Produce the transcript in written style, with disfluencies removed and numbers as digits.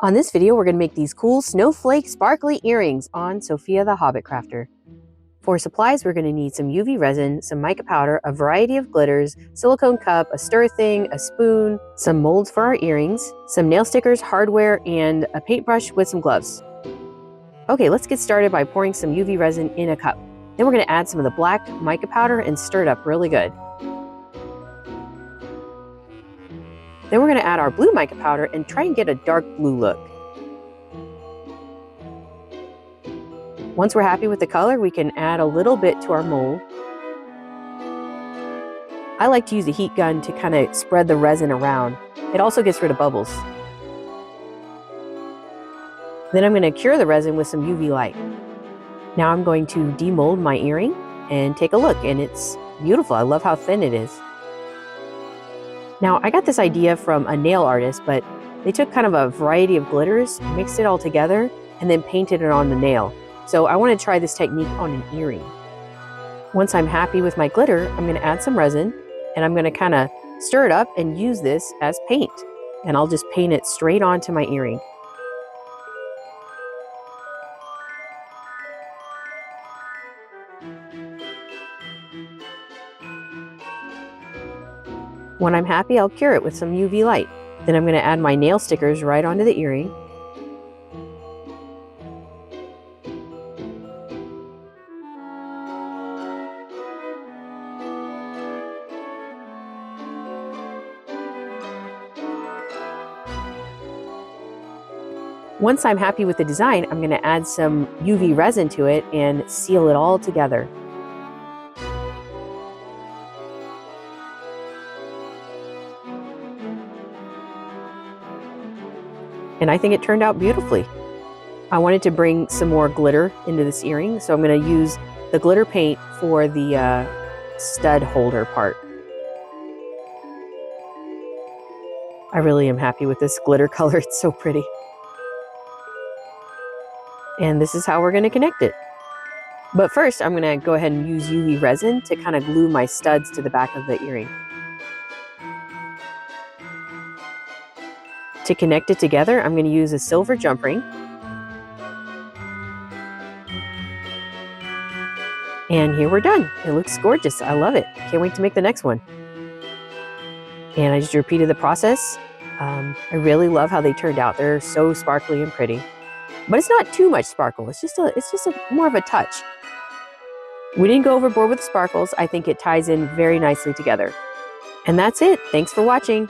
On this video, we're going to make these cool snowflake sparkly earrings on Sophia the Hobbit Crafter. For supplies, we're going to need some UV resin, some mica powder, a variety of glitters, silicone cup, a stir thing, a spoon, some molds for our earrings, some nail stickers, hardware, and a paintbrush with some gloves. Okay, let's get started by pouring some UV resin in a cup. Then we're going to add some of the black mica powder and stir it up really good. Then we're going to add our blue mica powder and try and get a dark blue look. Once we're happy with the color, we can add a little bit to our mold. I like to use a heat gun to kind of spread the resin around. It also gets rid of bubbles. Then I'm going to cure the resin with some UV light. Now I'm going to demold my earring and take a look, and it's beautiful. I love how thin it is. Now, I got this idea from a nail artist, but they took kind of a variety of glitters, mixed it all together, and then painted it on the nail. So I want to try this technique on an earring. Once I'm happy with my glitter, I'm going to add some resin, and I'm going to kind of stir it up and use this as paint. And I'll just paint it straight onto my earring. When I'm happy, I'll cure it with some UV light. Then I'm going to add my nail stickers right onto the earring. Once I'm happy with the design, I'm going to add some UV resin to it and seal it all together. And I think it turned out beautifully. I wanted to bring some more glitter into this earring, so I'm going to use the glitter paint for the stud holder part. I really am happy with this glitter color. It's so pretty. And this is how we're going to connect it. But first, I'm going to go ahead and use UV resin to kind of glue my studs to the back of the earring. To connect it together, I'm going to use a silver jump ring. And here we're done. It looks gorgeous. I love it. Can't wait to make the next one. And I just repeated the process. I really love how they turned out. They're so sparkly and pretty. But it's not too much sparkle. It's just more of a touch. We didn't go overboard with the sparkles. I think it ties in very nicely together. And that's it. Thanks for watching.